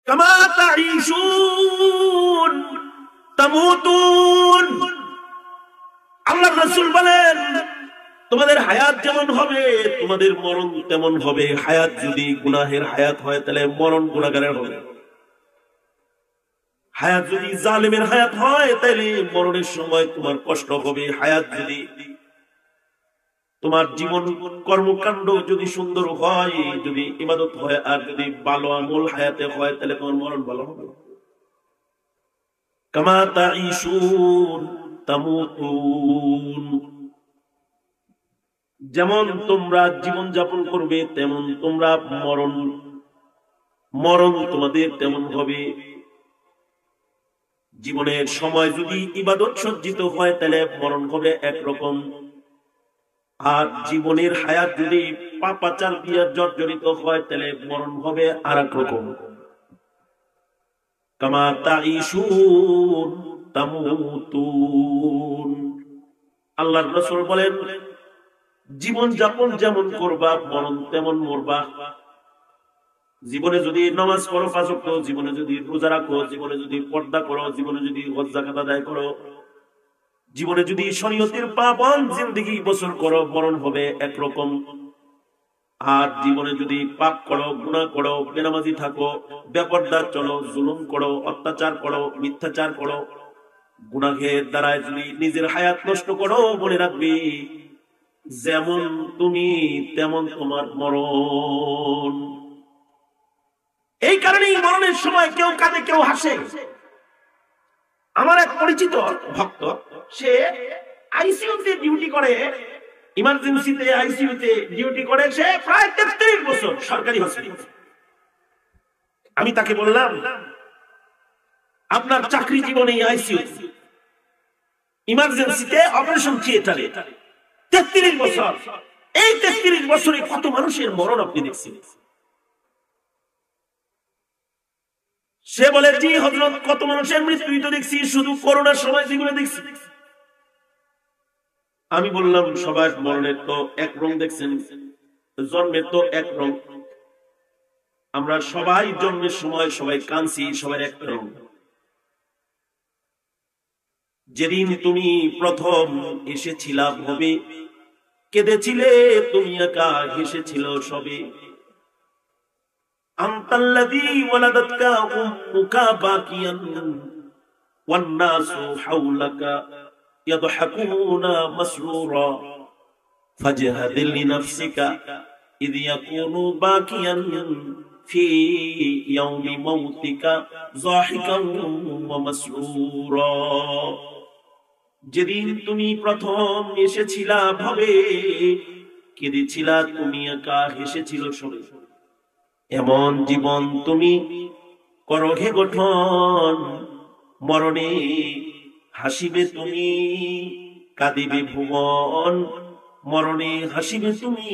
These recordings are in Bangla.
কামা তাঈশুন তামুতুন। আল্লাহর রাসূল বলেন, তোমাদের হায়াত যেমন হবে তোমাদের মরণ তেমন হবে। হায়াত যদি গুনাহের হায়াত হয় তাহলে মরণ গুনাহগারের হবে। হায়াত যদি জালেমের হায়াত হয় তাহলে মরণের সময় তোমার কষ্ট হবে। হায়াত যদি তোমার জীবন কর্মকাণ্ড যদি সুন্দর হয়, যদি ইবাদত হয়, আর যদি ভালো আমল হায়াতে হয় তাহলে তোমার মরণ ভালো হবে। কামা তাঈশুন তামুতুন। যেমন তোমরা জীবন যাপন করবে তেমন তোমরা মরণ তোমাদের তেমন হবে। জীবনের সময় যদি ইবাদত সজ্জিত হয় তাহলে মরণ হবে একরকম, আর জীবনের হায়াত যদি পাপাচার দিয়ে জর্জরিত হয় তাহলে মরণ হবে আর এক রকম। কামা তাঈশুন তামুতুন। আল্লাহর রাসূল বলেন, জীবন যাপন যেমন করবা মরণ তেমন মরবা। জীবনে যদি নামাজ পড়ো ৫ ওয়াক্ত, জীবনে যদি রোজা রাখো, জীবনে যদি পর্দা করো, জীবনে যদি হজ যাকাত আদায় করো, জীবনে যদি শরীয়তের পাবন জিন্দেগি বছর করো, মরণ হবে একরকম। আর জীবনে যদি পাপ করো, গুনাহ করো, বেনামাজি থাকো, বেপরদা চলো, জুলুম করো, অত্যাচার করো, মিথ্যাচার করো, গুনাহের দ্বারা যদি নিজের হায়াত নষ্ট করো, মনে রাখবি যেমন তুমি তেমন তোমার মরণ। এই কারণেই মরণের সময় কেউ কাঁদে কেউ হাসে। আমার এক পরিচিত ভক্ত, সে আইসিইউতে ডিউটি করে, ইমার্জেন্সিতে আইসিইউতে ডিউটি করে, সে প্রায় ৩৩ বছর সরকারি হসপিটালে। আমি তাকে বললাম, আপনার চাকরি জীবনে আইসিইউ ইমার্জেন্সিতে অপারেশন থিয়েটারে ৩৩ বছর, এই ৩৩ বছরে কত মানুষের মরণ আপনি দেখছেন? সে বলে, জি হযরত, কত মানুষের মৃত্যুই তো দেখছি, শুধু করোনার সময় যেগুলো দেখছি। আমি বললাম, সবার মরণের তো এক রং দেখছেন, জন্মের তো এক রং। আমরা সবাই জন্মের সময় সবাই কাঁদছি, সবার এক রং। যেদিন তুমি প্রথম এসেছিলা ভবে, কেঁদেছিলে তুমি একা, হেসেছিল সবে। আনতাল্লাযী ওয়ালাদাতকা উম্মুকা বাকিয়ান ওয়ান নাসু হাওলাকা ইয়াদহাকুনা মাসরুরা ফাজহাদ লিনাফসিকা ইয ইয়াকুনু বাকিয়ান ফি ইয়াউমি মাউতিকা যাহিকান ওয়া মাসরুরা। যেদিন তুমি প্রথম এসেছিলা ভবে, কেঁদেছিলা তুমি একা, হেসেছিল সবে। এমন জীবন তুমি করো হে গঠন, মরণে হাসিবে তুমি, কাঁদিবে ভুবন। মরণে হাসিবে তুমি,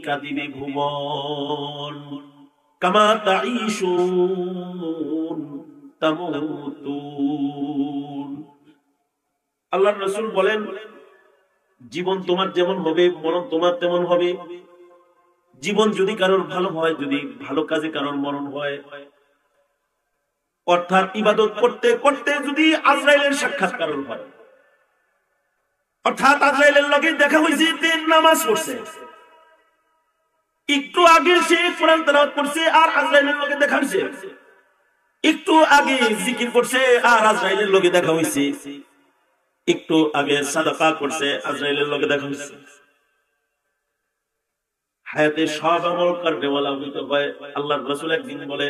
কাঁদিবে ভুবন। কামা তাঈশুন তামুতুন। আল্লাহর রাসূল বলেন, জীবন তোমার যেমন হবে মরণ তোমার তেমন হবে। জীবন যদি কারোর ভালো হয়, যদি ভালো কাজে কারোর মরণ হয়, অর্থাৎ ইবাদত করতে করতে যদি আজরাইলের সাক্ষাৎ কারোর হয়, অর্থাৎ আজরাইলের লগে দেখা হয়েছে, নামাজ পড়ছে, একটু আগে সে কোরআন তেলাওয়াত করছে আর আজরাইলের লগে দেখা হয়েছে, একটু আগে জিকির করছে আর আজরাইলের লগে দেখা হয়েছে, একটু আগে সাদাকা করছে, আজরাইলের লগে দেখা হয়েছে। হায়াতে সব আমল করনেওয়ালা হইতে হয়। আল্লাহর রাসূল একদিন বলে,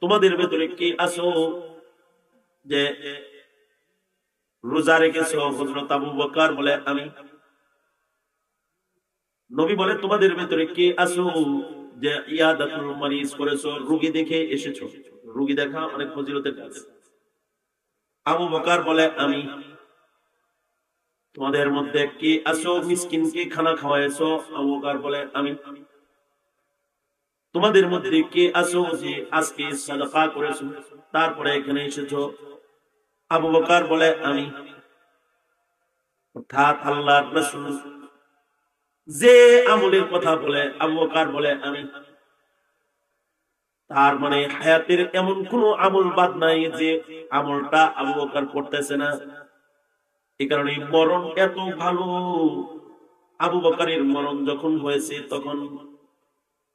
তোমাদের ভেতরে কি আছো যে রোজা রেখেছো? হযরত আবু বকর বলে, আমি। নবী বলে, তোমাদের ভেতরে কি আছো যে ইয়াদাতুল মারিজ করেছো, রোগী দেখে এসেছো? রোগী দেখা অনেক ফজিলতের কাজ। আবু বকর বলে, আমি। তোমাদের মধ্যে কি আছো মিসকিনকে খানা খাওয়াইছো? আবু বকর বলে, আমি। তোমাদের মধ্যে কে আছো যে আজকে সাদাকা করেছো তারপরে এখানে এসেছো? আবু বকর বলে, আমি। অর্থাৎ আল্লাহর রাসূল যে আমলের কথা বলে, আবু বকর বলে, আমি। তার মানে হায়াতের এমন কোন আমল বাদ নাই যে আমলটা আবু বকর করতেছে না। এই কারণে মরণ এত ভালো। আবু বকরের মরণ যখন হয়েছে তখন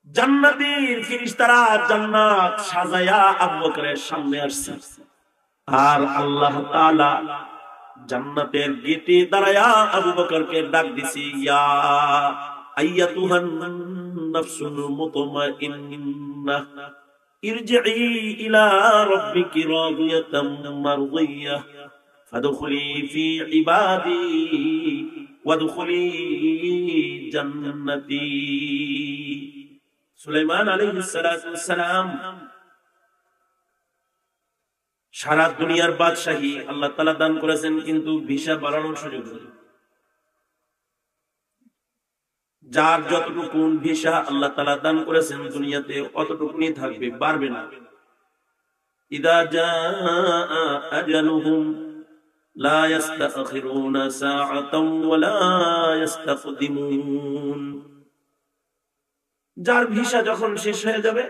জান্নাতের ফেরেশতারা জান্নাত সাজায়া আবু বকরের সামনে আসছে, আর আল্লাহ তাআলা জান্নাতের গেটে দাঁড়ায়া আবু বকরকে ডাক দিছে, ইয়া আইয়াতুহান নাফসুল মুতমাইন্নাহ ইরজিই ইলা রাব্বিকি রাদিয়াতাম মারদিয়াহ ফাদখুলি ফি ইবাদি ওয়াদখুলি জান্নাতি। সুলাইমান আলাইহিস সালাতু ওয়াস সালাম সারা দুনিয়ার বাদশাহী আল্লাহ তাআলা দান করেছেন, কিন্তু ভিসা বাড়ানোর সুযোগ নেই। যার যতটুকু ভিসা আল্লাহ তাআলা দান করেছেন দুনিয়াতে অতটুকুনি থাকবে, বাড়বে না। ইদা জাআ আজালুহুম লা ইস্তাখিরুনা সাআতাও ওয়া লা ইস্তাকদিমুন। যার ভিসা যখন শেষ হয়ে যাবে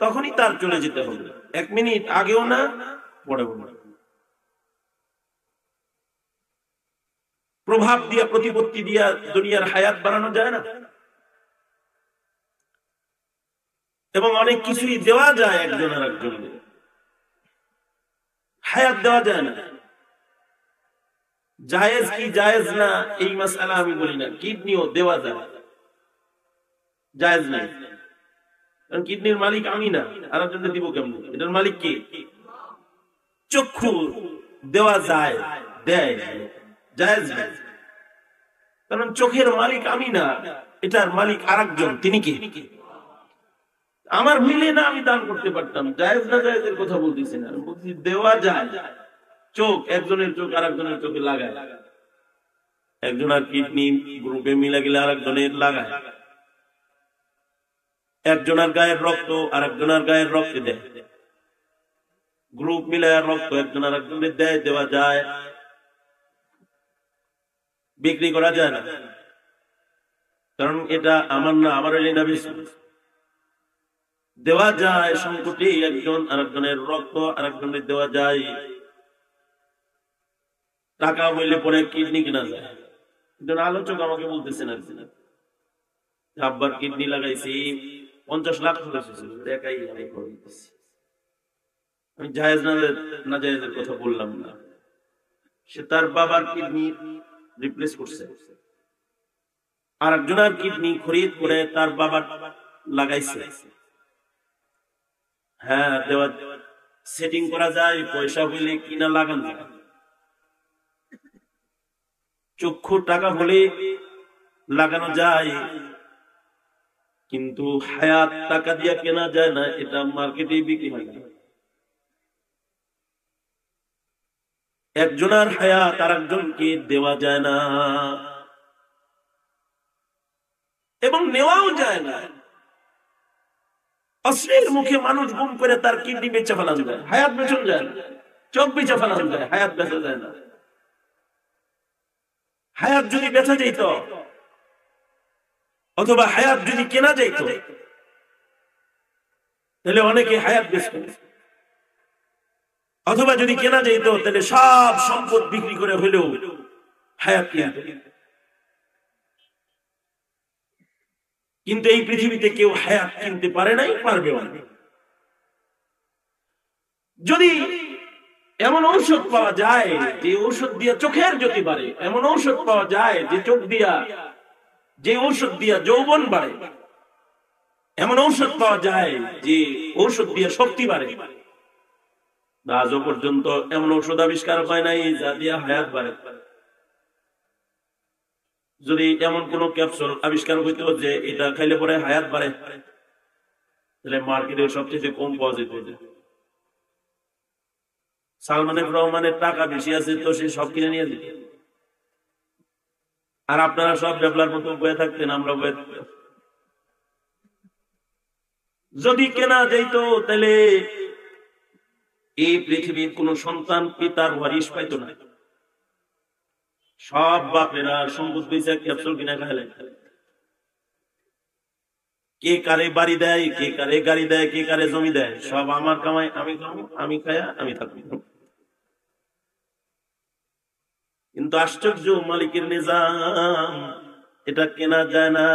তখনই তার চলে যেতে হবে, 1 মিনিট আগেও না পরেও না। প্রভাব দিয়া প্রতিপত্তি দিয়া দুনিয়ার হায়াত বাড়ানো যায় না, এবং অনেক কিছুই দেওয়া যায় একজন আর একজনকে, হায়াত দেওয়া যায় না। জায়েজ কি জায়েজ না এই মাসআলা আমি বলি না, কিডনিও দেওয়া যায়, জায়েজ নাই। কারণ কিডনির মালিক আমি না, আর একজনকে দিব কেমন? এটার মালিক কে? চক্ষু দেওয়া যায়, দেয়, জায়েজ নাই। কারণ চোখের মালিক আমি না, এটার মালিক আরেকজন, তিনি কে? আমার মিলে না আমি দান করতে পারতাম। জায়েজ না জায়েজের কথা বলতেছি না, বলছি দেওয়া যায়। চোখ একজনের চোখ আরেকজনের চোখে লাগায়, একজনের কিডনি গ্রুপে মিলে গেলে আরেকজনের লাগায়, একজনের গায়ের রক্ত আরেকজনের গায়ের রক্তে দেয়, গ্রুপ মিলে রক্ত একজন আরেকজনের দেয়, দেওয়া যায়। বিক্রি করা যায় না, কারণ এটা আমার না, আমার দেওয়া যায়। সংকটে একজন আরেকজনের রক্ত আরেকজনের দেওয়া যায়। টাকা হইলে পরে কিডনি কেনা যায়। একজন আলোচক আমাকে বলতেছেন আর কি, আব্বার কিডনি লাগাইছি 50 লাখ খরচ হয়েছিল, একাই আমি করে দিতেছি। আমি জায়েজ না জায়েজের কথা বললাম না, সে তার বাবার কিডনি রিপ্লেস করছে, আর একজনের কিডনি খরিদ করে তার বাবার লাগাইছে। হ্যাঁ, দেওয়া সেটিং করা যায়, পয়সা হইলে কিনা লাগানো যায়। চক্ষু টাকা হলে লাগানো যায়, কিন্তু হায়াত টাকা দিয়ে কেনা যায় না, এটা মার্কেটে বিক্রি হয় না। একজনের হায়াত আর একজনকে দেওয়া যায় না, এবং নেওয়াও যায় না। অশ্লীল মুখে মানুষ গুম করে তার কিডনি বেচে ফেলানো যায়, হায়াত বেচন যায় না। চোখ বেচে ফেলানো যায়, হায়াত বেচা যায় না। হায়াত যদি বেচা যেত, অথবা হায়াত যদি কেনা যেত, তাহলে অনেকে হায়াত বেচত। অথবা যদি কেনা যেত, তাহলে সব সম্পদ বিক্রি করে হইলেও হায়াত কিনত। কিন্তু এই পৃথিবীতে কেউ হায়াত কিনতে পারে নাই, পারবেও না। যদি এমন ঔষধ পাওয়া যায় যে ঔষধ দিয়া চোখের জ্যোতি বাড়ে, এমন ঔষধ পাওয়া যায় যে চোখ দিয়া, যে ঔষধ দিয়া যৌবন বাড়ে, এমন ঔষধ পাওয়া যায় যে ঔষধ দিয়া শক্তি বাড়ে, আজও পর্যন্ত এমন ঔষধ আবিষ্কার হয় নাই যা দিয়া হায়াত বাড়ে। যদি এমন কোন ক্যাপসুল আবিষ্কার হইতো যে এটা খাইলে পরে হায়াত বাড়ে, তাহলে মার্কেটে সবচেয়ে কম পাওয়া যেত। সালমান রহমানের টাকা বেশি আছে, তো সে সব কিনে নিয়ে যেত, আর আপনারা সব ব্যবলার মতো বয়ে থাকতেন, আমরা বয়ে থাকতাম। যদি কেনা যেত, তাহলে এই পৃথিবীর কোন সন্তান পিতার ওয়ারিশ পাইত না। সব বাপেরা সম্পদ বেচে ক্যাপসুল কিনা খাইলেন। কে কারে বাড়ি দেয়, কে কারে গাড়ি দেয়, কে কারে জমি দেয়, সব আমার কামাই, আমি খাবো, আমি খায়া আমি থাকবো। কিন্তু আশ্চর্য, মালিকের নিজাম, এটা কেনা যায় না।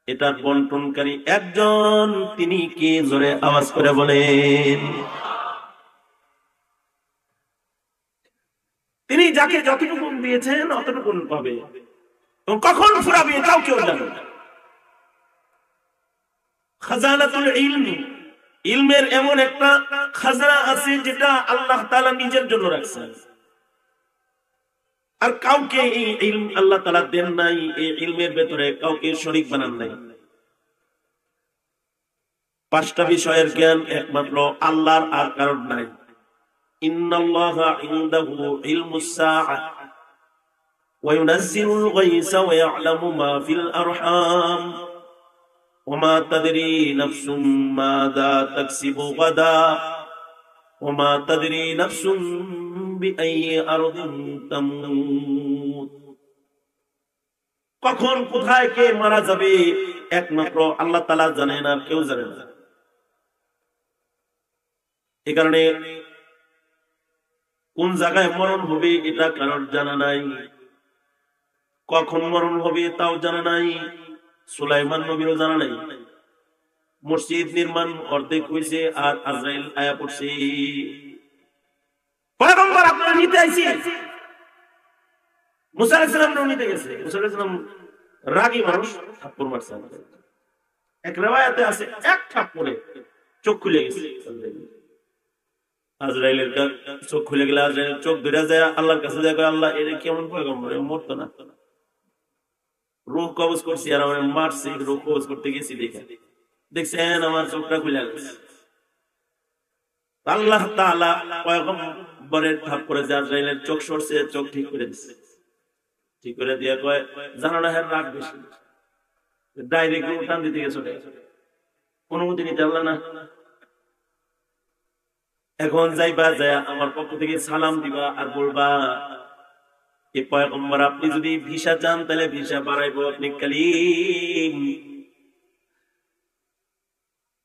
এটার বন্টনকারী একজন, তিনি কে? জোরে আওয়াজ করে বলেন। তিনি যাকে যতটুকু দিয়েছেন অতটুকু পাবে, কখন ফুরাবে এটাও কেউ জানে না। খাজানাতুল ইলম, ইলমের এমন একটা খাজানা আছে যেটা আল্লাহ তাআলা নিজের জন্য রাখছেন, আর কাউকে এই ইলম আল্লাহ তাআলা দেন নাই। এই ইলমের ভেতরে কাউকে শরীক বানান নাই। 5টা বিষয়ের জ্ঞান একমাত্র আল্লাহর, আর কারণ নাই। ইন্নাল্লাহা ইনদাহু ইলমুস সাআ ওয়া ইউনাজ্জিলুল গায়সা ওয়া ইয়া'লামু মা ফিল আরহাম ওয়া মা তাদরি নাফসুম মাযা তাকসিবু গাদা ওয়া মা তাদরি নাফসুম বিআইয়ি আরদিন তামুত। কখন কোথায় কে মারা যাবে একমাত্র আল্লাহ তাআলা জানেন, আর কেউ জানে না। এই কারণে কোন জায়গায় মরণ হবে এটা কারোর জানা নাই, কখন মরণ হবে তাও জানা নাই। সুলাইমান নবীরও জানা নাই। মসজিদ নির্মাণ অর্ধেক হয়েছে আর আজরাইল আয়া পড়ছে, পয়গম্বর আপনারা নিতে আইছি। মুসা আলাইহিস সালাম নিতে গেছে। মুসা আলাইহিস সালাম রাগী মানুষ, থাপ্পড় মারছে। এক riwayate আছে এক থাপ্পড়ে চোখ খুলে গেছে। আজরাইলের চোখ খুলে গেলে আজরাইল চোখ ধরে যায় আল্লাহর কাছে, যায় আল্লাহ এর কেমন পয়গম্বর, মরতো না, রূহ কবজ করছি আর আমার মারছি, রূহ কবজ করতে গেছি, দেখছেন আমার চোখটা খুলে গেছে। আল্লাহ তাআলা পয়গম্বরের থাপ্পড়ে যে আজরাইলের চোখ সরছে, চোখ ঠিক করে দিচ্ছে। ঠিক করে দিয়ে কয়, জানো না হ্যাঁ রাগ বেশি, ডাইরেক্ট উঠান দিতে গেছে, অনুমতি নিতে পারল না। এখন যাইবা, যায় আমার পক্ষ থেকে সালাম দিবা আর বলবা, এ পয়গম্বর আপনি যদি ভিসা চান তাহলে ভিসা বাড়াইবো, আপনি কালিম,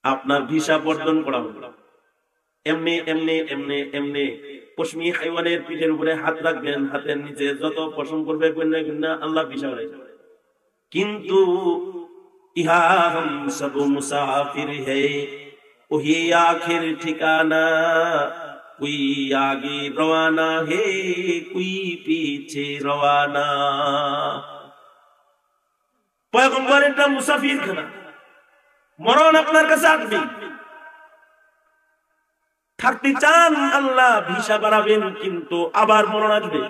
আপনার ভিসা বর্জন করাবো। এমনি এমনি এমনি এমনি পশমি হাইওয়ানের পিঠের উপরে হাত রাখবেন, হাতের নিচে যত পশম করবে আল্লাহ ভিসা বাড়াইবে। কিন্তু ইহা হাম সব মুসাফির হে, ওহি আখির ঠিকানা, কুই আগে রওয়ানা হে, কুই পিছে রওয়ানা। পয়গম্বর এটা মুসাফির খানা, মরণ আপনার কাছে আসবে। থাকতে চান আল্লাহ ভিসা বাড়াবেন, কিন্তু আবার মরণ আসবে।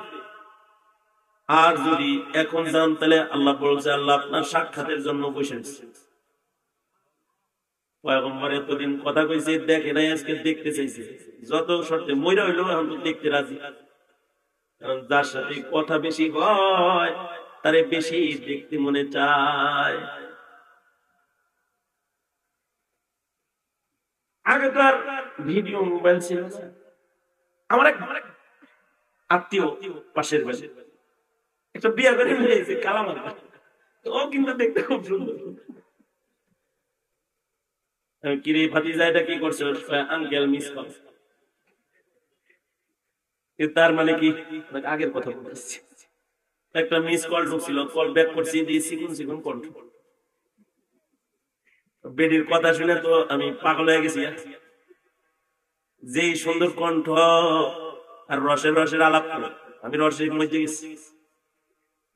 আর যদি এখন যান তাহলে আল্লাহ বলছে আল্লাহ আপনার সাক্ষাতের জন্য বসে আছে। পয়গম্বর এতদিন কথা কইছে, দেখে নাই, আজকে দেখতে চাইছে। যত শর্তে মইরা হইলো এখন তো দেখতে রাজি, কারণ যার সাথে কথা বেশি হয় তারে বেশি দেখতে মনে চায়। আগে তো আর ভিডিও মোবাইল ছিল না। আমার এক আত্মীয় পাশের বাড়ি একটা বিয়ে করে নিয়েছে, কালামার, ও কিন্তু দেখতে খুব সুন্দর। কিরে ভাতিজা এটা কি করছে? Uncle miss call. তার মানে কি আগের কথা বলছি, একটা মিস কল ঢুকছিল, কল ব্যাক করছি, দিয়ে চিকুন চিকুন কণ্ঠ। বেডির কথা শুনে তো আমি পাগল হয়ে গেছি। যে সুন্দর কণ্ঠ আর রসের রসের আলাপ করে আমি রসের মধ্যে গেছি।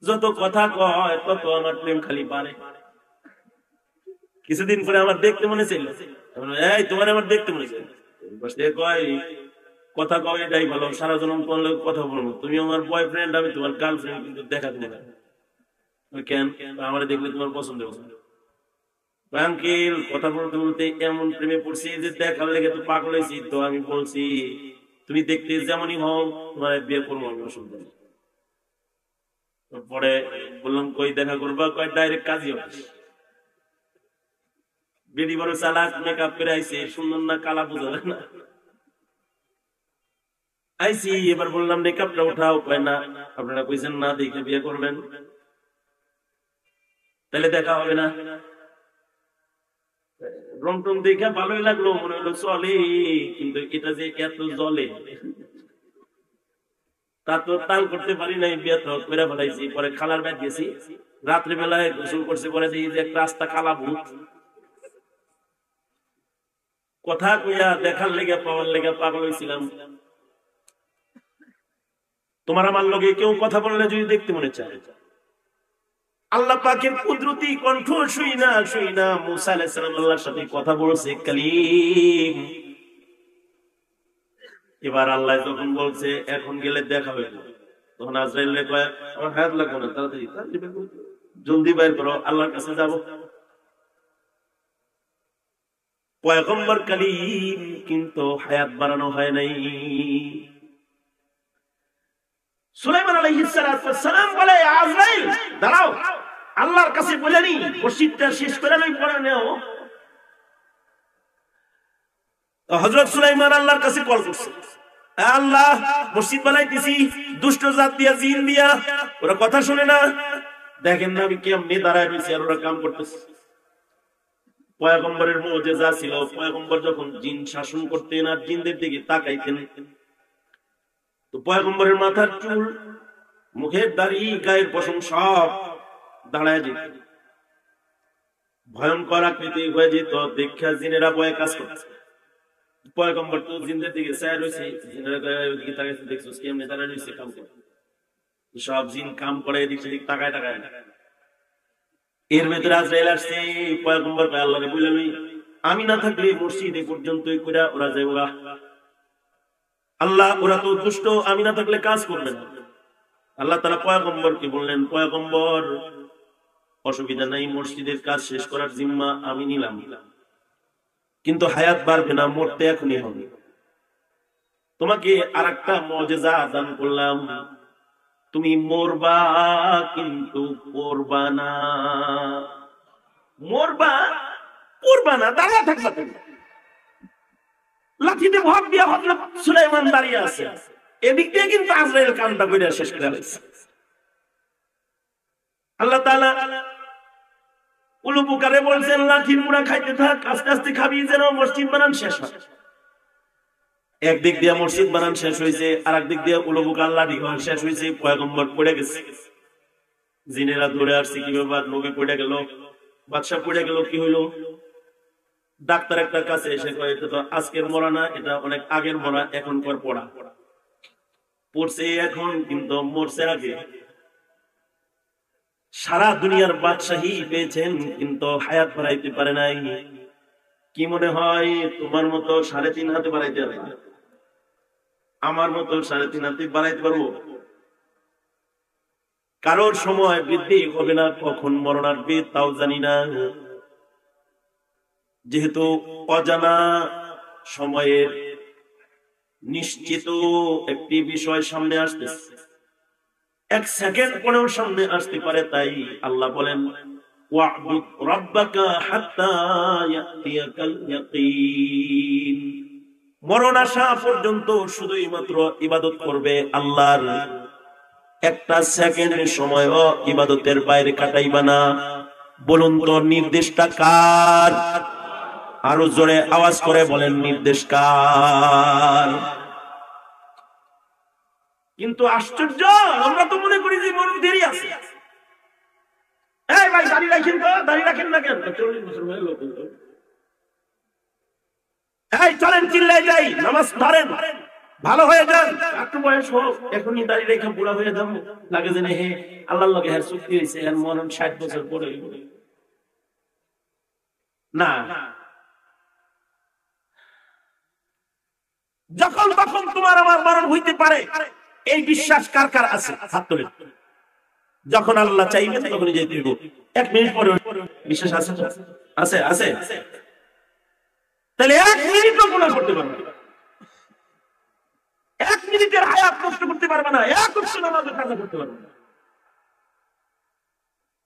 যত কথা কয় তত আমার প্রেম খালি বাড়ে। কিছুদিন পরে আমার দেখতে মনে ছিল, এই তোমার আমার দেখতে মনে ছিল, কয় কথা কয় এটাই ভালো, সারা জন্ম তোমার লোক কথা বলবো, তুমি আমার বয়ফ্রেন্ড, আমি তোমার গার্লফ্রেন্ড, কিন্তু দেখা দিলে না কেন? আমার দেখলে তোমার পছন্দ হবে। আঙ্কেল কথা বলতে বলতে এমন প্রেমে পড়ছি যে দেখার লেগে তো পাগল হয়েছি। তো আমি বলছি তুমি দেখতে যেমনই হও তোমার বিয়ে করবো, অসুবিধা নেই। পরে বললাম কই দেখা করবা? কয় ডাইরেক্ট কাজী অফিস। বেডি বড় চালাক, মেকআপ করে আইছে, সুন্দর না কালা বোঝা যায় না। আইসি, এবার বললাম মেকআপটা উঠাও। কয় না, আপনারা কইছেন না দেখে বিয়ে করবেন, তাহলে দেখা হবে না। রং টং দেখে ভালোই লাগলো, মনে হলো চলে, কিন্তু এটা যে এত জলে তা তো তাল করতে পারি নাই, বিয়ে তো করে ফেলাইছি। পরে খালার ব্যাগ গেছি, রাত্রিবেলায় গোসল করছে, পরে দেখি যে একটা রাস্তা কালা ভূত। কথা কইয়া দেখার লেগে পাওয়ার লেগে পাগল হয়েছিলাম। তোমার আমার লগে কেউ কথা বললে যদি দেখতে মনে চায়, আল্লাহ পাকের কুদরতি কণ্ঠ শুই না মুসা আলাইহিস সালাম আল্লাহর সাথে কথা বলছে কালিম। এবার আল্লাহ যখন বলছে এখন গেলে দেখা হয়ে যাবে, তখন আজরাইল কয় আমার হায়াত লাগবে না, তাড়াতাড়ি জলদি বের করো, আল্লাহর কাছে যাব। পয়গম্বর কালিম কিন্তু হায়াত বাড়ানো হয় নাই। সুলাইমান আলাইহিস সালাম বলে আজরাইল দাঁড়াও, আল্লাহর কাছে বলে নি মসজিদটা শেষ করে নই পরে নেও। হযরত সুলাইমান আল্লাহর কাছে কল করছে, আল্লাহ মসজিদ বানাইতেছি, দুষ্ট জাত দিয়া জিন দিয়া, ওরা কথা শুনে না, দেখেন না আমি কেমনে দাঁড়ায় রয়েছি আর ওরা কাম করতেছে। পয়গম্বরের মুজিজা ছিল, পয়গম্বর যখন জিন শাসন করতেন আর জিনদের দিকে তাকাইতেন, তো পয়গম্বরের মাথার চুল, মুখের দাড়ি, গায়ের পশম সব দাঁড়ায় যেত, ভয়ঙ্কর আকৃতি হয়ে যেত। দেখা জিনেরা ভয়ে কাজ করছে। পয়গম্বর তো জিনদের দিকে চায় রয়েছে, জিনেরা ওইদিকে তাকাইছে, দেখছো কেমনে দাঁড়ায় রয়েছে কাম করে, সব জিন কাম করে এদিক সেদিক তাকায় তাকায়। এর ভেতরে আজরাইল আসছে, পয়গম্বর আল্লাহকে বললেন আমি না থাকলে মসজিদ এ পর্যন্তই কইরা ওরা যায়, ওরা আল্লাহ ওরা তো দুষ্ট, আমি না থাকলে কাজ করবে না। আল্লাহ তাআলা পয়গম্বরকে বললেন, পয়গম্বর অসুবিধা নাই, মসজিদের কাজ শেষ করার জিম্মা আমি নিলাম, কিন্তু হায়াত বাড়বে না, মরতে এখনই হবে। তোমাকে আরেকটা মুজিজা দান করলাম, তুমি মরবা কিন্তু পড়বা না, মরবা পড়বা না, দাঁড়িয়ে থাকবা তুমি। লাঠিতে ভর দিয়া হযরত সুলাইমান দাঁড়িয়ে আছে, এদিক দিয়ে কিন্তু আজরাইল কামটা কইরা শেষ করে ফেলেছে। আল্লাহ তাআলা উলুপুকারে বলছেন লাঠির মুড়া খাইতে থাক, আস্তে আস্তে খাবি যেন মসজিদ বানান শেষ হয়। একদিক দিয়ে মসজিদ বানান শেষ হয়েছে, আর একদিক দিয়ে উলুপুকা আল্লাহ দিগন শেষ হয়েছে, পয়গম্বর পড়ে গেছে। জিনেরা দৌড়ে আসছে, কি ব্যাপার, নবী পড়ে গেল, বাদশা পড়ে গেল, কি হইলো? ডাক্তার একটা কাছে এসে কয় এটা তো আজকের মরা না, এটা অনেক আগের মরা, এখনকার পড়া পড়ছে এখন, কিন্তু মরছে আগে। সারা দুনিয়ার বাদশাহী পেয়েছেন, কিন্তু হায়াত বাড়াইতে পারে নাই। কি মনে হয় তোমার মতো 3.5 হাতে বাড়াইতে পারবে? আমার মতো 3.5 হাতে বাড়াইতে পারবো? কারোর সময় বৃদ্ধি হবে না, কখন মরণ আসবে তাও জানি না। যেহেতু অজানা সময়ের নিশ্চিত একটি বিষয় সামনে আসতেছে, 1 সেকেন্ড পরেও সামনে আসতে পারে, তাই আল্লাহ বলেন ওয়া'বুদ রাব্বাকা হাত্তা ইয়াতিয়াকাল ইয়াকিন। মরণ আসা পর্যন্ত শুধুই মাত্র ইবাদত করবে আল্লাহর, 1 সেকেন্ডের সময়ও ইবাদতের বাইরে কাটাইবা না। বলুন তো নির্দেশটা কার? আরো জোরে আওয়াজ করে বলেন নির্দেশ কার? কিন্তু আশ্চর্য, আমরা তো মনে করি যে মরণ দেরি আছে। এই ভাই দাড়ি রাখেন তো, দাড়ি রাখেন না কেন? 40 বছর হয়ে গেল। এই চলেন চিল্লাই যাই, নামাজ ধরেন, ভালো হয়ে যান, একটু বয়স হোক, এখনই দাড়ি রেখে বুড়া হয়ে যাবো, লাগে যে হে আল্লাহর লগে হ্যাঁ চুক্তি হয়েছে, হ্যাঁ মরণ 60 বছর পরে না। যখন তখন তোমার আমার মরণ হইতে পারে, এই বিশ্বাস কার কার আছে? হাত তোলেন। যখন আল্লাহ চাইবেন তখনই যেতে হবে। 1 মিনিট পরে বিশ্বাস আছে? আছে আছে। তাহলে 1 মিনিটও গুনাহ করতে পারবে না, 1 মিনিটের হায়াত নষ্ট করতে পারবে না, 1 ওয়াক্ত নামাজের কাজা করতে পারবে না।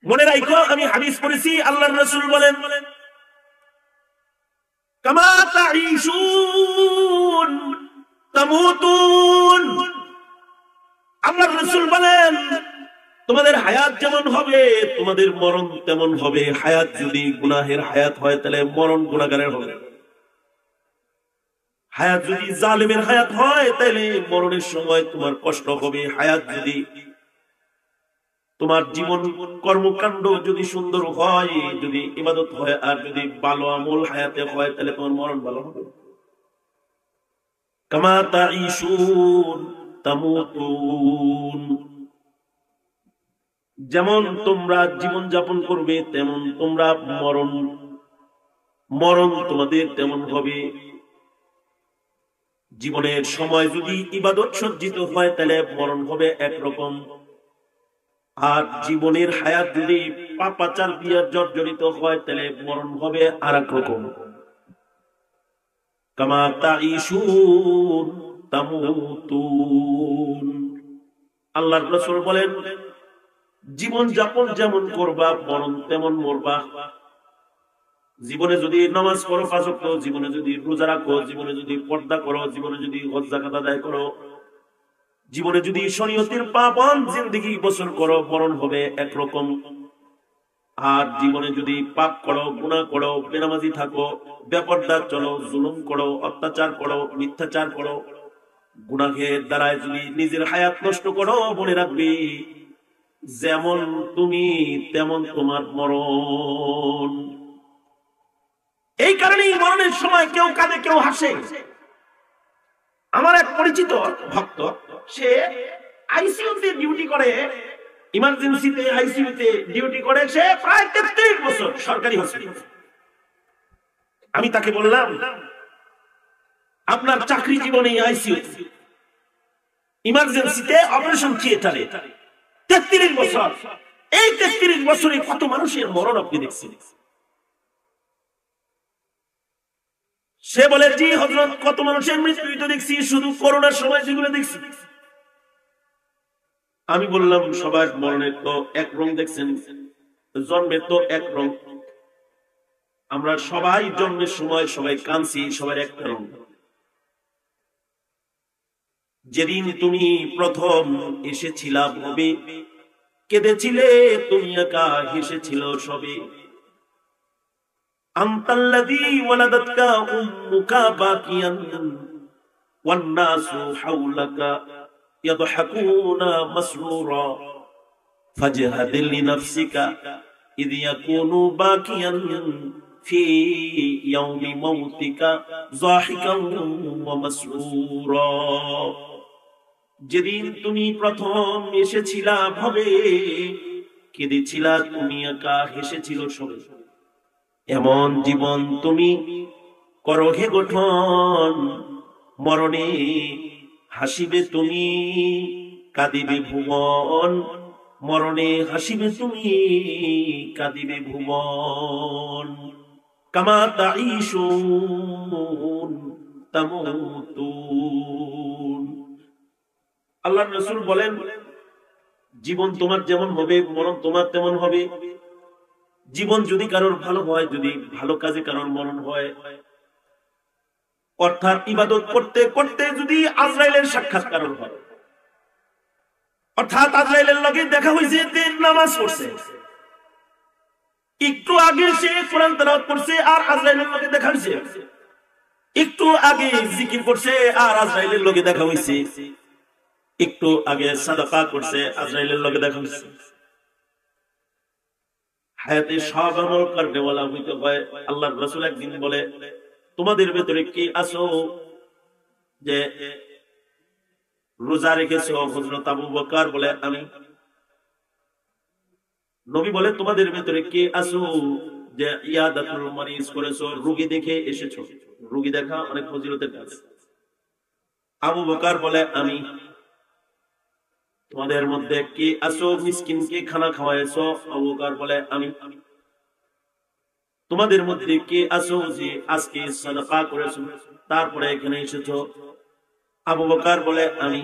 মনে রাখো, আমি হাদিস পড়েছি, আল্লাহর রাসূল বলেন কামা তাঈশুন তামুতুন। আল্লাহর রাসূল বলেন তোমাদের হায়াত যেমন হবে তোমাদের মরণ তেমন হবে। হায়াত যদি গুনাহের হায়াত হয় তাহলে মরণ গুনাহগারের হবে। হায়াত যদি জালেমের হায়াত হয় তাহলে মরণের সময় তোমার কষ্ট হবে। হায়াত যদি তোমার জীবন কর্মকাণ্ড যদি সুন্দর হয়, যদি ইবাদত হয়, আর যদি ভালো আমল হায়াতে হয় তাহলে তোমার মরণ ভালো হবে। কামা তাঈশুন তামুতুন, যেমন তোমরা জীবন যাপন করবে তেমন তোমরা মরণ তোমাদের তেমন হবে। জীবনের সময় যদি ইবাদত সজ্জিত হয় তাহলে মরণ হবে একরকম, আর জীবনের হায়াত যদি পাপাচার দিয়ে জর্জরিত হয় তাহলে মরণ হবে আর এক রকম। কামা তাঈশুন তামুতুন, আল্লাহর রাসূল বলেন জীবন যাপন যেমন করবা মরণ তেমন মরবা। জীবনে যদি নামাজ পড়ো 5 ওয়াক্ত, জীবনে যদি রোজা রাখো, জীবনে যদি পর্দা করো, জীবনে যদি হজ যাকাত আদায় করো, জীবনে যদি শরীয়তের পাবন জিন্দেগি বসর করো, মরণ হবে একরকম। আর জীবনে যদি পাপ করো, গুনাহ করো, বেনামাজি থাকো, বেপরদা চলো, জুলুম করো, অত্যাচার করো, মিথ্যাচার করো, গুনাহের দ্বারা যদি নিজের হায়াত নষ্ট করো, মনে রাখবি যেমন তুমি তেমন তোমার মরণ। এই কারণেই মরণের সময় কেউ কাঁদে কেউ হাসে। আমার এক পরিচিত ভক্ত, সে আইসিইউতে ডিউটি করে, ইমার্জেন্সিতে আইসিইউতে ডিউটি করে, সে প্রায় 33 বছর সরকারি হসপিটালে। আমি তাকে বললাম আপনার চাকরি জীবনে আইসিইউ ইমার্জেন্সিতে অপারেশন থিয়েটারে 33 বছর, এই 33 বছরে কত মানুষের মরণ আপনি দেখছেন? সে বলে জি হযরত, কত মানুষের মৃত্যু তো দেখছি, শুধু করোনার সময় যেগুলো দেখছি। আমি বললাম সবার মরণের তো এক রং দেখছেন, জন্মের তো এক রং। আমরা সবাই জন্মের সময় সবাই কাঁদছি, সবার একটা রং। যেদিন তুমি প্রথম এসেছিলা ভবে, কেঁদেছিলে তুমি একা, হেসেছিল সবে। আনতাল্লাযী ওয়ালাদাতকা উম্মুকা বাকিয়ান ওয়ান নাসু হাওলাকা ইয়াদহাকুনা মাসরুরা ফাজহাদ লিনাফসিকা ইয ইয়াকুনু বাকিয়ান ফি ইয়াউমি মাউতিকা যাহিকান ওয়া মাসরুরা। যেদিন তুমি প্রথম এসেছিলা ভবে, কেঁদেছিলা তুমি একা, হেসেছিল সবে। এমন জীবন তুমি করো হে গঠন, মরণে হাসিবে তুমি, কাঁদিবে ভুবন। মরণে হাসিবে তুমি, কাঁদিবে ভুবন। কামা তাঈশুন তামুতুন। আল্লাহর রাসূল বলেন জীবন তোমার যেমন হবে মরণ তোমার তেমন হবে। জীবন যদি কারোর ভালো হয়, যদি ভালো কাজে কারোর মরণ হয়, অর্থাৎ ইবাদত করতে করতে যদি আজরাইলের সাক্ষাৎ কারোর হয়, অর্থাৎ আজরাইলের লগে দেখা হয়েছে, নামাজ পড়ছে, একটু আগে সে কোরআন তেলাওয়াত করছে আর আজরাইলের লগে দেখা হয়েছে, একটু আগে জিকির করছে আর আজরাইলের লগে দেখা হয়েছে, একটু আগে সাদাকা করছে, আজরাইলের লগে দেখা হয়েছে। হায়াতে সব আমল করতে ওয়ালা হইতে হয়। আল্লাহর রাসূল একদিন বলে তোমাদের ভেতরে কি আছো যে রোজা রেখেছো? হযরত আবু বকর বলে আমি। নবী বলে তোমাদের ভেতরে কে আছো যে ইয়াদাতুল মারিজ করেছো, রোগী দেখে এসেছো? রোগী দেখা অনেক ফজিলতের কাজ। আবু বকর বলে আমি। তোমাদের মধ্যে কে আছো মিসকিনকে খানা খাওয়াইছো? আবু বকর বলে আমি। তোমাদের মধ্যে কে আছো যে আজকে সাদাকা করেছো তারপরে এখানে এসেছো? আবু বকর বলে আমি।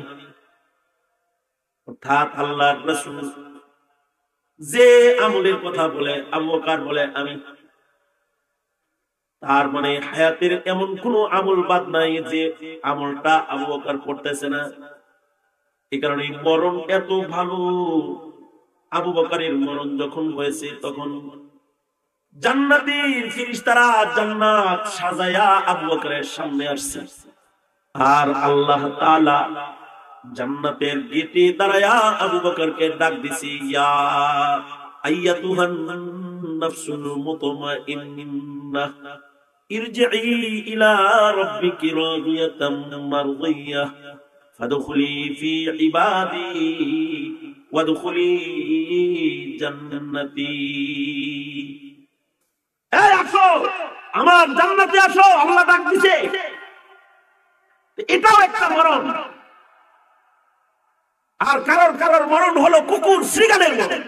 অর্থাৎ আল্লাহর রাসূল যে আমলের কথা বলে আবু বকর বলে আমি। তার মানে হায়াতের এমন কোন আমল বাদ নাই যে আমলটা আবু বকর করতেছে না। এই কারণে মরণ এত ভালো, আবু বকরের মরণ যখন হয়েছে তখন জান্নাতের ফেরেশতারা জান্নাত সাজায়া আবু বকরের সামনে আসছে, আর আল্লাহ তাআলা জান্নাতের গেটে দাঁড়ায়া আবু বকরকে ডাক দিছে, ইয়া আইয়াতুহান নাফসুল মুতমাইন্নাহ ইরজিই ইলা রাব্বিকি রাদিয়াতাম মারদিয়াহ ফাদখুলি ফি ইবাদি ওয়াদখুলি জান্নাতি। এই আসো, আমার জান্নাতে আসো, আল্লাহ ডাক দিছে। এটাও একটা মরণ। আর কারোর কারোর মরণ হলো কুকুর শ্রীগানের মরণ।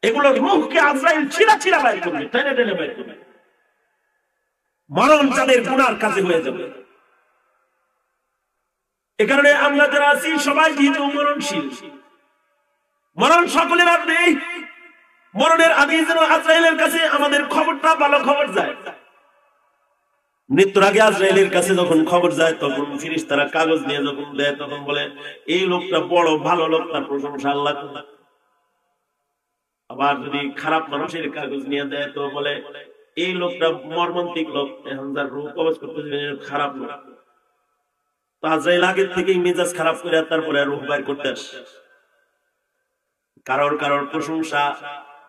এগুলোর মুখকে আজরাইল ছিঁড়া ছিঁড়া বাইর করবে, টেনে টেনে বাইর করবে। মরণ যাদের গুনার কাজে হয়ে যাবে। এ কারণে আমরা যারা আছি সবাই যেহেতু মরণশীল, মরণ সকলের আর নেই। মরণের আগে যেন আজরাইলের কাছে আমাদের খবরটা ভালো খবর যায়। মৃত্যুর আগে আজরাইলের কাছে যখন খবর যায় তখন ফেরেশতারা কাগজ নিয়ে যখন দেয় তখন বলে এই লোকটা বড় ভালো লোক, তার প্রশংসা আল্লাহ করে। আবার যদি খারাপ মানুষের কাগজ নিয়ে দেয় তো বলে এই লোকটা মর্মান্তিক লোক, এখন যার রূহ কবজ করতেছে খারাপ লোক। আজরাইল আগের থেকেই মেজাজ খারাপ করে তারপরে রূহ বাইর করতে আসে। কারোর কারোর প্রশংসা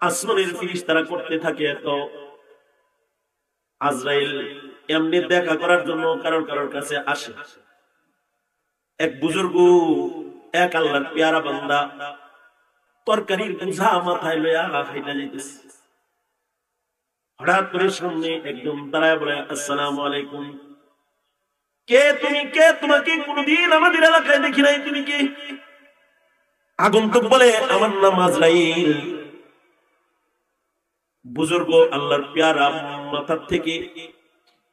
আসমানের ফেরেশতারা করতে থাকে। তো আজরাইল এমনি দেখা করার জন্য কারোর কারোর কাছে আসে। এক বুজুর্গ, এক আল্লাহর পেয়ারা বান্দা তরকারির বোঝা মাথায় লইয়া খাইতে যাইতেছে। হঠাৎ করে সামনে একদম দাঁড়ায় বলে, আসসালামু আলাইকুম। কে তুমি? কে? তোমাকে কোনদিন আমাদের এলাকায় দেখি নাই, তুমি কে? আগন্তুক বলে, আমার নাম আজরাইল। বুজুর্গ আল্লাহর পেয়ারা মাথার থেকে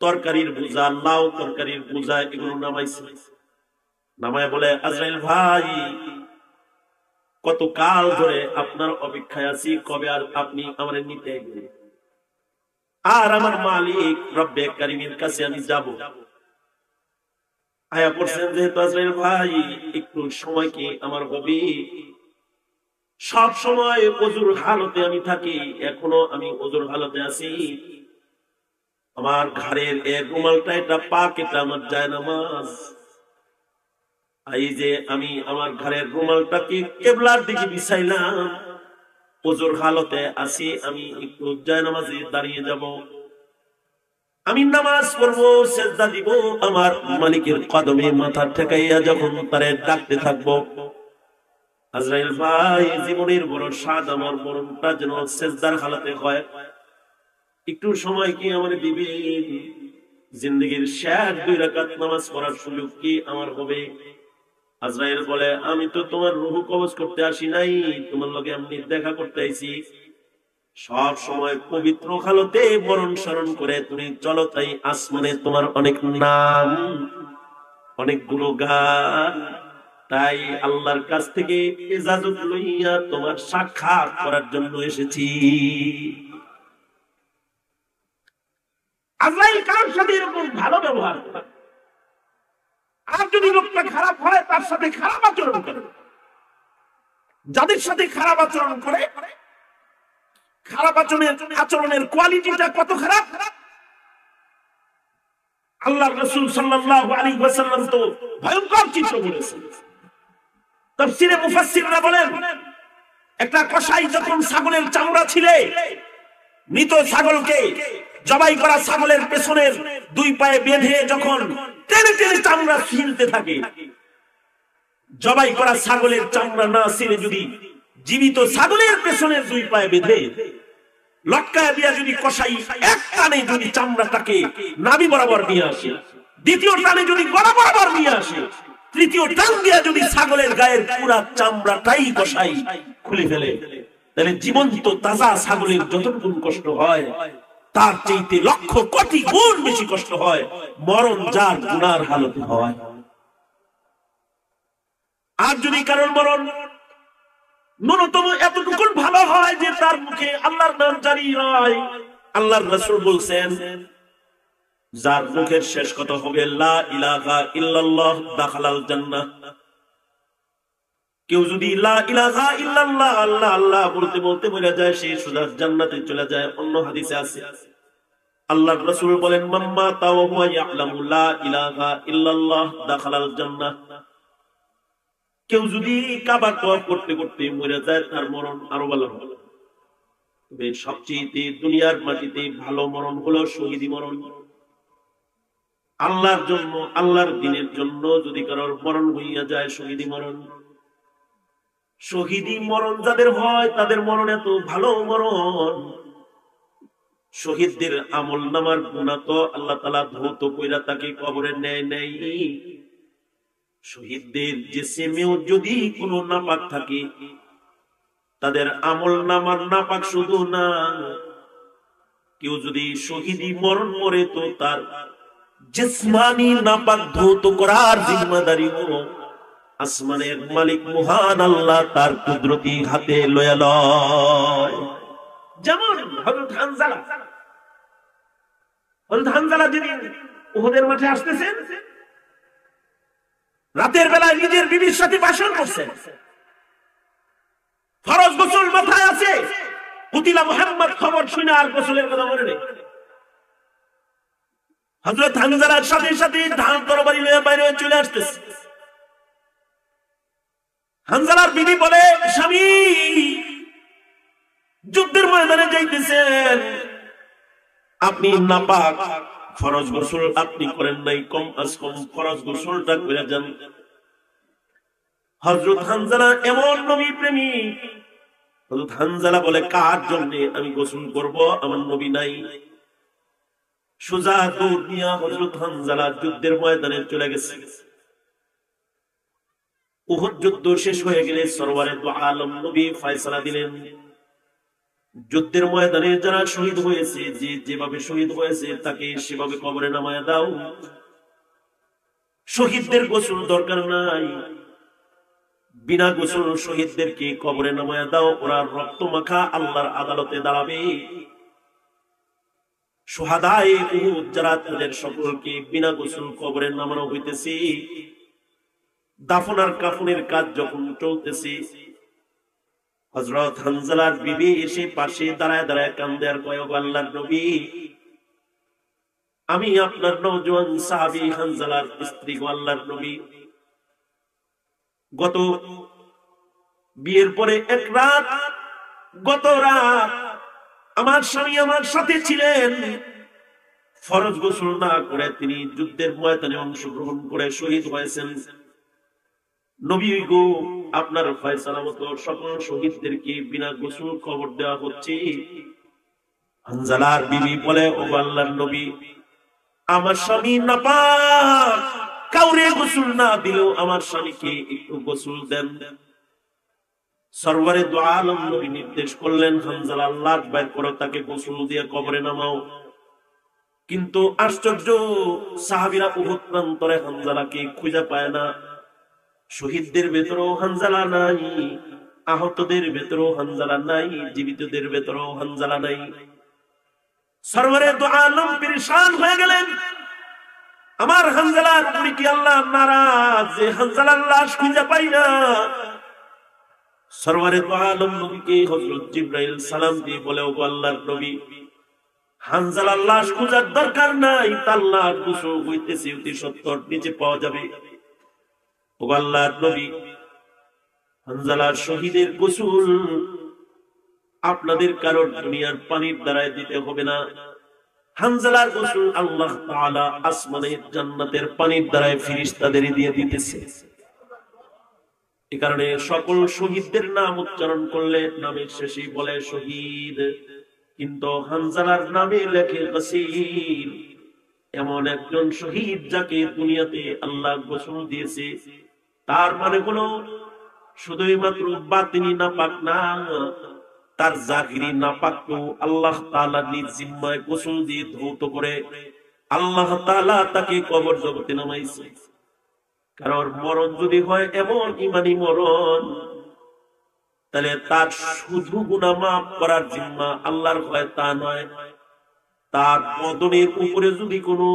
তরকারির বোঝা, লাউ তরকারির বোঝা এগুলো নামাইছে। নামায় বলে, আজরাইল ভাই, কত কাল ধরে আপনার অপেক্ষায় আছি, কবে আর আপনি আমার নিতে আসবেন? আর আমার মালিক রব্বে কারিমের কাছে আমি যাব। আয়া পড়ছেন যেহেতু আজরাইল ভাই, একটু সময় কি আমার হবে? সব সময় ওযুর হালতে আমি থাকি, এখনো আমি ওযুর হালতে আছি। আমার ঘরের এক রুমালটা, এটা পাক, এটা আমার জায়নামাজ। এই যে আমি আমার ঘরের রুমালটাকে কিবলার দিকে বিছাইলাম, ওযুর হালতে আছি, আমি একটু জায়নামাজে দাঁড়িয়ে যাব। আমি নামাজ পড়বো, সিজদা দিব, আমার মালিকের কদমে মাথা ঠেকাইয়া যখন তারে ডাকতে থাকবো, আজরাইল ভাই, জীবনের বড় স্বাদ আমার মরণটা যেন সিজদার হালতে হয়, একটু সময় কি আমার দিবেন? জিন্দেগীর শেষ 2 রাকাত নামাজ পড়ার সুযোগ কি আমার হবে? আজরাইল বলে, আমি তো তোমার রূহ কবজ করতে আসি নাই, তোমার লগে আমি দেখা করতে আইছি। সব সময় পবিত্র হালতে মরণ স্মরণ করে তুমি চলো, তাই আসমানে তোমার অনেক নাম, অনেক গুণগান। তাই আল্লাহর কাছ থেকে ইজাজত লইয়া তোমার সাক্ষাৎ করার জন্য এসেছি। আজরাইল কারোর সাথে এরকম ভালো ব্যবহার করে, আর যদি লোকটা খারাপ হয় তার সাথে খারাপ আচরণ করে। যাদের সাথে খারাপ আচরণ করে, খারাপ আচরণের কোয়ালিটিটা কত খারাপ! আল্লাহর রাসূল সাল্লাল্লাহু আলাইহি ওয়াসাল্লাম তো ভয়ঙ্কর চিত্র বলেছেন। তাফসীরে মুফাসসিররা বলেন, একটা কসাই যখন ছাগলের চামড়া ছিলে, মৃত ছাগলকে জবাই করা ছাগলের পেছনের 2 পায়ে বেঁধে যখন টেনে টেনে চামড়া ছিলতে থাকে, জবাই করা ছাগলের চামড়া না ছিঁড়ে যদি জীবিত ছাগলের পেছনের 2 পায়ে বেঁধে লটকায় দিয়া যদি কসাই এক টানে যদি চামড়াটাকে নাভি বরাবর নিয়ে আসে, দ্বিতীয় টানে যদি গলা বরাবর নিয়ে আসে, তৃতীয় টান দিয়া যদি ছাগলের গায়ের পুরা চামড়াটাই কসাই খুলে ফেলে, তাহলে জীবন্ত তাজা ছাগলের যতটুকু কষ্ট হয় তার চাইতে লক্ষ কোটি গুণ বেশি কষ্ট হয় মরণ যার গুনার হালতে হয়। আর যদি কারণ মরণ ন্যূনতম এতটুকু ভালো হয় যে তার মুখে আল্লাহর নাম জারি হয়, আল্লাহর রাসূল বলছেন, যার মুখের শেষ কথা হবে লা ইলাহা ইল্লাল্লাহ দাখালাল জান্নাহ। কেউ যদি লা ইলাহা ইল্লাল্লাহ আল্লাহ আল্লাহ বলতে বলতে বলে যায়, সে সোজা জান্নাতে চলে যায়। অন্য হাদিসে আছে, আল্লাহর রাসূল বলেন, মাম্মা তাও হুয়া ইয়ালামু লা ইলাহা ইল্লাল্লাহ দাখালাল জান্নাহ। কেউ যদি কাবা তওয়াফ করতে করতে মরে যায়, তার মরণ আরো ভালো হবে। তবে সবচেয়ে দুনিয়ার মাটিতে ভালো মরণ হলো শহীদি মরণ। আল্লাহর জন্য, আল্লাহর দ্বীনের জন্য যদি কারোর মরণ হইয়া যায়, শহীদি মরণ। শহীদি মরণ যাদের হয়, তাদের মরণ এত ভালো মরণ। শহীদদের আমল নামার গুনাহ তো আল্লাহ তাআলা ধৌত কইরা তাকে কবরে নেয় নাই। শহীদদের জিসমেও যদি কোনো নাপাক থাকে, তাদের আমল নামার নাপাক শুধু না, কেউ যদি শহীদি মরণ মরে তো তার জিসমানি নাপাক ধৌত করার জিম্মাদারিও আসমানের মালিক মহান আল্লাহ তার কুদরতি হাতে লয়া লয়। যেমন হযরত হানজালা যেদিন উহুদের মাঠে আসতেছেন, রাতের বেলায় নিজের বিবির সাথে ভাষণ করছেন, ফরজ গোসল মাথায় আছে, কুতিলা মুহাম্মদ খবর শুনে আর গোসলের কথা মনে নেই। হযরত হানজালার সাথে সাথে ঢাল তরবারি লয়ে বাইরে চলে আসতেছে। হানজালার বিবি বলে, স্বামী যুদ্ধের ময়দানে যাইতেছেন, আপনি নাপাক, ফরজ গোসল আপনি করেন নাই, কম আজ কম ফরজ গোসলটা করে যান। হযরত হানজালা এমন নবী প্রেমিক, হযরত হানজালা বলে, কার জন্য আমি গোসল করব, আমার নবী নাই। সোজা দৌড় দিয়া হযরত হানজালা যুদ্ধের ময়দানে চলে গেছে। উহুদ যুদ্ধ শেষ হয়ে গেলে সরওয়ারে দু আলম নবী ফয়সালা দিলেন, যুদ্ধের ময়দানে যারা শহীদ হয়েছে, যে যেভাবে শহীদ হয়েছে তাকে সেভাবে কবরে নামায়া দাও। শহীদদের গোসল দরকার নাই, বিনা গোসল শহীদদেরকে কবরে নামায়া দাও, ওরা রক্ত মাখা আল্লাহর আদালতে দাঁড়াবে। শুহাদায়ে উহুদ যারা, তাদের সকলকে বিনা গোসল কবরে নামানো হইতেছে। দাফন আর কাফনের কাজ যখন চলতেছে, হযরত হানজালার বিবি এসে পাশে দাঁড়ায় দাঁড়ায় কান্দে আর কয়, আল্লাহর নবী, আমি আপনার নওজোয়ান সাহাবী হানজালার স্ত্রী গো আল্লাহর নবী। গত বিয়ের পরে এক রাত, গত রাত আমার স্বামী আমার সাথে ছিলেন, ফরজ গোসল না করে তিনি যুদ্ধের ময়দানে অংশগ্রহণ করে শহীদ হয়েছেন। নবী গো, আপনার ফয়সালা মতো সকল শহীদদেরকে বিনা গোসল কবর দেওয়া হচ্ছে। হানজালার বিবি বলে, ও আল্লাহর নবী, আমার স্বামী নাপাক, কাউরে গোসল না দিলেও আমার স্বামীকে একটু গোসল দেন। সরওয়ারে দু আলম নবী নির্দেশ করলেন, হানজালা লাশ বের করো, তাকে গোসল দিয়ে কবরে নামাও। কিন্তু আশ্চর্য, সাহাবীরা উহুদ প্রান্তরে হানজালাকে খুঁজে পায় না। শহীদদের ভেতরেও হানজালা নাই, আহতদের ভেতরেও হানজালা নাই, জীবিতদের ভেতরেও হানজালা নাই। সরওয়ারে দু আলম পেরেশান হয়ে গেলেন, আমার হানজালার উপরে কি আল্লাহ নারাজ যে হানজালার লাশ খুঁজে পাই না? সরওয়ারে দু আলম নবীকে হযরত জিবরাইল সালাম দিয়ে বলে, ও আল্লাহর নবী, হানজালার লাশ খোঁজার দরকার নাই, তার লাশ গোসল হইতেছে, অতি সত্বর নিচে পাওয়া যাবে। ও আল্লাহর নবী, হানজালার শহীদের গোসল আপনাদের কারোর দুনিয়ার পানির দ্বারায় দিতে হবে না। হানজালার গোসল আল্লাহ তাআলা আসমানের জান্নাতের পানির দ্বারায় ফেরেশতাদের দিয়ে দিতেছে। এই কারণে সকল শহীদদের নাম উচ্চারণ করলে নামের শেষেই বলে শহীদ, কিন্তু হানজালার নামে লেখে গাসিল। এমন একজন শহীদ যাকে দুনিয়াতে আল্লাহ গোসল দিয়েছে, তার মানে হলো শুধুই মাত্র বাতিনি নাপাক না, তার জাহিরি নাপাক তো আল্লাহ তাআলা নিজ জিম্মায় গোসল দিয়ে ধৌত করে আল্লাহ তাআলা তাকে কবর জগতে নামাইছে। কারণ মরণ যদি হয় এমন ইমানি মরণ, তাহলে তার শুধু গুনাহ মাফ করার জিম্মা আল্লাহর হয় তা নয়, তার বদনের উপরে যদি কোনো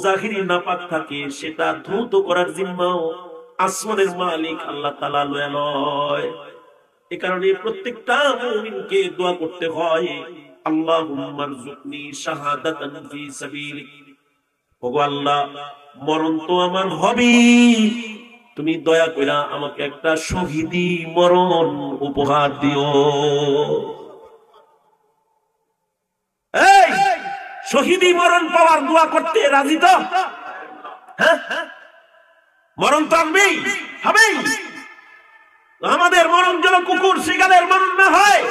জাহিরি নাপাক থাকে সেটা ধৌত করার জিম্মাও আসমানের মালিক আল্লাহ তাআলা লয়। এ কারণে প্রত্যেকটা মুমিনকে দোয়া করতে হয়, আল্লাহুম্মা রযুকনি শাহাদাতান ফি সাবিলিক। ওগো আল্লাহ, মরণ তো আমার হবে, তুমি দয়া কইরা আমাকে একটা শহীদি মরণ উপহার দিও। এই শহীদি মরণ পাওয়ার দোয়া করতে রাজি তো? হ্যাঁ, মরণ তো আসবেই, হবেই। আমাদের মরণ যেন কুকুর শিকারের মরণ না হয়,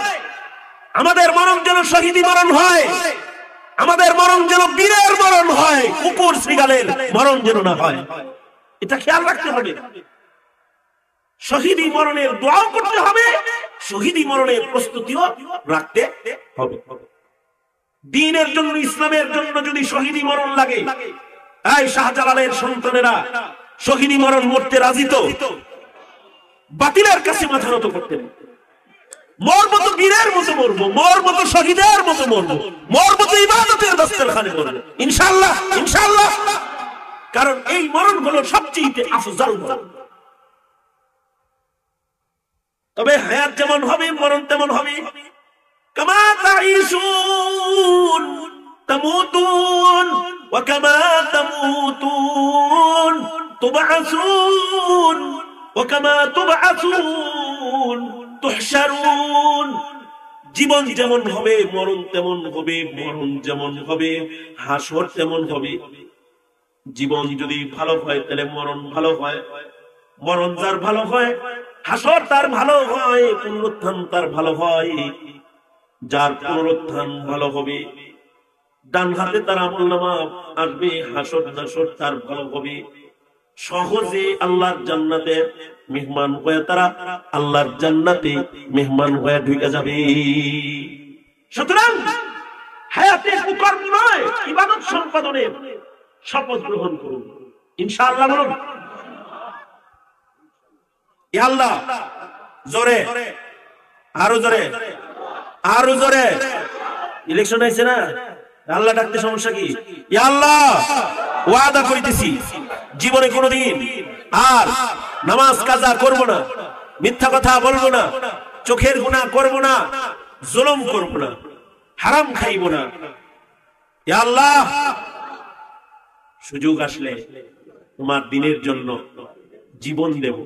আমাদের মরণ যেন শহীদি মরণ হয়, আমাদের মরণ যেন বীরের মরণ হয়, কুকুর শিকারের মরণ যেন না হয়। এটা খেয়াল রাখতে হবে। শহীদি মরণের দোয়াও করতে হবে, শহীদি মরণের প্রস্তুতিও রাখতে হবে। দ্বীনের জন্য, ইসলামের জন্য যদি শহীদি মরণ লাগে, এই শাহজালালের সন্তানেরা শহীদি মরণ মরতে রাজি তো? বাতিলের কাছে মাথা নত করতেন। মরবো তো বীরের মতো মরবো, মরবো তো শহীদের মতো মরবো, মরবো তো ইবাদতের দস্তরখানে মরবো, ইনশাআল্লাহ, ইনশাআল্লাহ। কারণ এই মরণ হলো সবচেয়ে আফজল মরণ। তবে হায়াত যেমন হবে মরণ তেমন হবে। কামা তাঈশুন তামুতুন ওয়া কামা তামুতুন তুবআসুন ওয়া কামা তুবআসুন তুহশারুন। জীবন যেমন হবে মরণ তেমন হবে, মরণ যেমন হবে হাসর তেমন হবে। জীবন যদি ভালো হয় তাহলে মরণ ভালো হয়, মরণ যার ভালো হয় হাসর তার ভালো হয়, পুনরুত্থান তার ভালো হয়। যার পুনরুত্থান ভালো হবে ডান হাতে তার আমলনামা আসবে, হাসর নাসর তার ভালো হবে। সহজে আল্লাহর জান্নাতে মেহমান হয়ে তারা আল্লাহর জান্নাতে মেহমান হয়ে ঢুকে যাবে। সুতরাং হায়াতে কুকর্ম নয়, ইবাদত সম্পাদনের শপথ গ্রহণ করুন ইনশাআল্লাহ। বলুন ইয়া আল্লাহ, জোরে, আরো জোরে, আরো জোরে। ইলেকশন আইছে না, আল্লাহ ডাকতে সমস্যা কি? ইয়া আল্লাহ, ওয়াদা করিতেছি জীবনে কোনোদিন আর নামাজ কাজা করব না, মিথ্যা কথা বলবো না, চোখের গুনাহ করব না, জুলুম করব না, হারাম খাইব না। ইয়া আল্লাহ, সুযোগ আসলে তোমার দিনের জন্য জীবন দেব,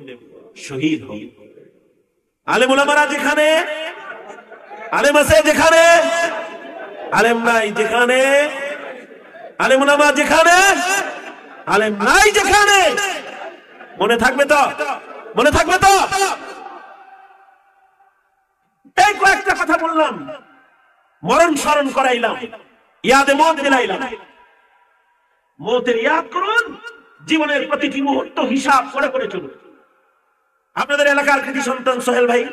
শহীদ হব। আলেম ওলামারা যেখানে, আলেম আছে যেখানে, আলেম নাই যেখানে, আলেম ওলামা যেখানে, আলেম নাই যেখানে। মনে থাকবে তো? মনে থাকবে তো? এই কয়েকটা কথা বললাম, মরণ স্মরণ করাইলাম, ইয়াদে মওত দিলাইলাম। মওতের ইয়াদ করুন, জীবনের প্রতিটি মুহূর্ত হিসাব করে করে চলুন। আপনাদের এলাকার কৃতি সন্তান সোহেল ভাই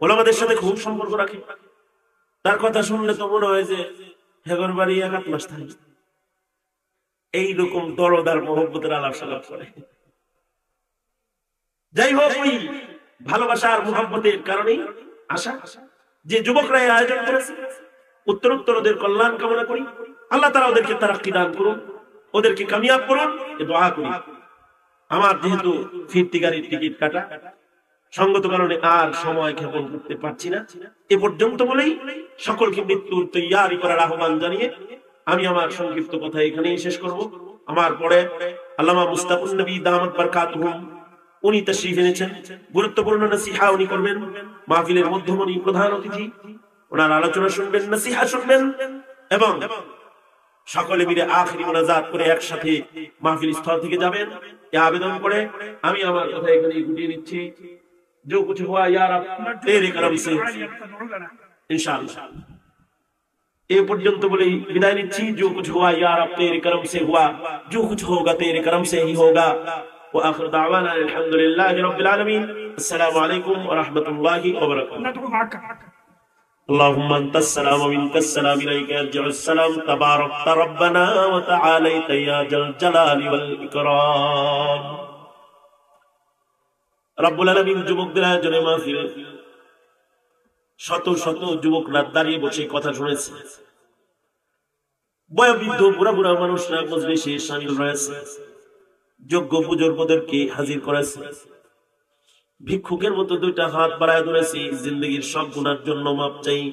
ওলামাদের সাথে খুব সম্পর্ক রাখে। তার কথা শুনলে তো মনে হয় যে হেগর বাড়ি 1 মাস থাকে। এইরকম দরদার মহব্বতের আলাপ সালাপ করে। যাই হোক, ওই ভালোবাসার মহব্বতের কারণেই আশা যে যুবকরা আয়োজন করেছে, উত্তরোত্তর ওদের কল্যাণ কামনা করি। আল্লাহ তাআলা ওদেরকে তারাক্কি দান করুন, ওদেরকে কামিয়াব করুন, এ দোয়া করি। আমার যেহেতু ফিরতি গাড়ির টিকিট কাটা, সঙ্গত কারণে আর সময় ক্ষেপণ করতে পারছি না। এ পর্যন্ত বলেই সকলকে মৃত্যুর তৈয়ারি করার আহ্বান জানিয়ে আমি আমার সংক্ষিপ্ত কথা এখানেই শেষ করব। আমার পরে আল্লামা মুস্তাফুন নবী দামাত বারকাতুহুম উনি তাশরীফ এনেছেন, গুরুত্বপূর্ণ নসিহা উনি করবেন। মাহফিলের মধ্যমণি প্রধান অতিথি, ওনার আলোচনা শুনবেন, নসিহা শুনবেন এবং সকলে মিলে আখিরি মুনাজাত করে একসাথে মাহফিল স্থল থেকে যাবেন। এই আবেদন করে আমি আমার কথা এখানেই গুটিয়ে নিচ্ছি। जो कुछ हुआ यार तेरे करम से इंशाअल्लाह। ए पर्यंत बोले विदाय निচ্ছি। जो कुछ हुआ यार अब तेरे करम से हुआ, जो कुछ होगा तेरे करम से ही होगा। वा आखिर दावाना अल्हम्दुलिल्लाहि रब्बिल आलमीन। अस्सलामु अलैकुम व रहमतुल्लाहि व बरकातुहू। اللهم انت السلام ومنك السلام اليك يرجع السلام تبارك ربنا وتعاليت يا ذا الجلال والاكرام। রব্বুল আলামিন যুবকদের আয়োজনে মাহফিলে শত শত যুবকরা দাঁড়িয়ে বসে কথা শুনেছে। বয়োবৃদ্ধ বুড়া বুড়া মানুষরা মজলিসে শামিল রয়েছে। যোগ্য বুজুর্গদেরকে হাজির করেছে, ভিক্ষুকের মতো দুইটা হাত বাড়ায় ধরেছি, জিন্দগির সব গুনার জন্য মাপ চাই।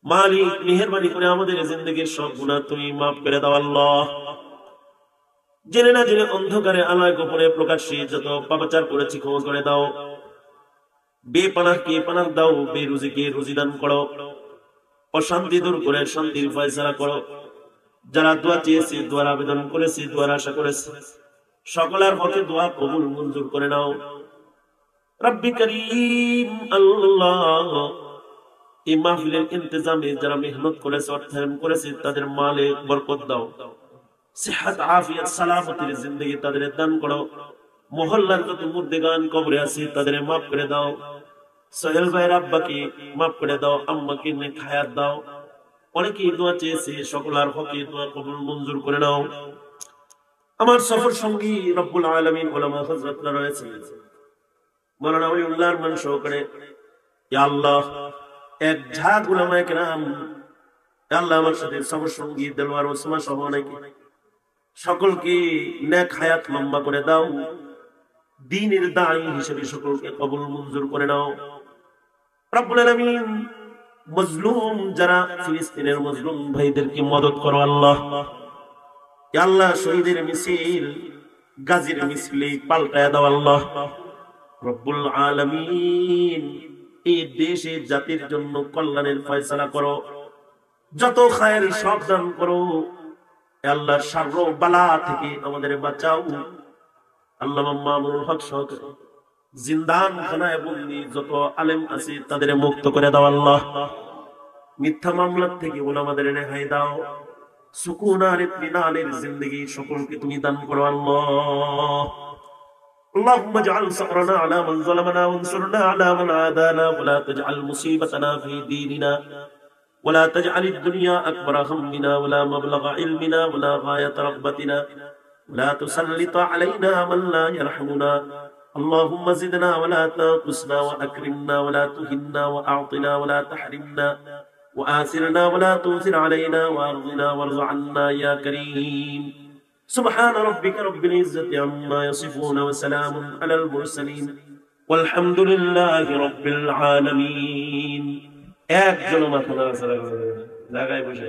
মালিক মেহেরবানি করে আমাদের জিন্দগির সব গুনাহ তুমি মাফ করে দাও আল্লাহ। জেনে না জেনে অন্ধকারে আলোয় গোপনে প্রকাশ্যে যত পাপাচার করেছি ক্ষমা করে দাও। বেপানাহকে পানাহ দাও, বেরুজিকে রুজি দান করো, অশান্তি দূর করে শান্তির ফয়সালা করো। যারা দোয়া চেয়েছে, দোয়ার আবেদন করেছে, দোয়ার আশা করেছে, সকলের হকে দোয়া কবুল মঞ্জুর করে নাও। রব্বি করিম আল্লাহ, এই মাহফিলের ইন্তজামে যারা মেহনত করেছে, অর্থায়ন করেছে, তাদের মালে বরকত দাও, সিহত আফিয়ত সালামতের জিন্দেগি তাদের দান করো। মহল্লার যত মুর্দেগান কবরে আছে তাদের মাফ করে দাও। সোহেল ভাইয়ের আব্বাকে মাফ করে দাও, আম্মাকে নেক হায়াত দাও। অনেকেই দোয়া চেয়েছে, সকলের হকে দোয়া কবুল মঞ্জুর করে নাও। আমার সফর সঙ্গী রব্বুল আলামিন উলামা হযরতরা রয়েছে, মাওলানা ওলিউল্লাহর মান সহকারে ইয়া আল্লাহ এক ঝাঁক উলামায়ে কেরাম, আল্লাহ আমার সাথে সফর সঙ্গী দেলওয়ার ওসমান সহ অনেকে, সকলকে নেক হায়াত লম্বা করে দাও। দ্বীনের দাঈ হিসেবে সকলকে কবুল মঞ্জুর করে নাও রব্বুল আলামিন। মজলুম যারা ফিলিস্তিনের মজলুম ভাইদেরকে মদদ করো আল্লাহ। ইয়া আল্লাহ শহীদের মিছিল গাজীর মিছিলে পাল্টায় দাও আল্লাহ রব্বুল আলামিন। এই দেশে জাতির জন্য কল্যাণের ফয়সালা করো, যত খায়ের সব দান করো। আল্লাহ শারর বালা থেকে আমাদের বাঁচাও। আল্লামা মামুনুল হক সহকারে জিন্দান খানায় বন্দী যত আলেম আছে তাদের মুক্ত করে দাও আল্লাহ। মিথ্যা মামলা থেকে উলামাদের রেহাই দাও। সুকুন আর ইতমিনানের জিন্দেগি সকলকে তুমি দান করো আল্লাহ। اللهم اجعل صبرنا على من ظلمنا وانصرنا على من عادانا ولا تجعل مصيبتنا في ديننا ولا تجعل الدنيا أكبر همنا ولا مبلغ علمنا ولا غاية رغبتنا ولا تسلط علينا من لا يرحمنا. اللهم زدنا ولا تنقصنا وأكرمنا ولا تهنا وأعطنا ولا تحرمنا وآثرنا ولا تؤثر علينا وأرضنا وارض عنا يا كريم. سبحان ربك رب العزة عما يصفون وسلام على المرسلين والحمد لله رب العالمين. এক জন মাথা নাড়াচাড়া করে জায়গায় বসে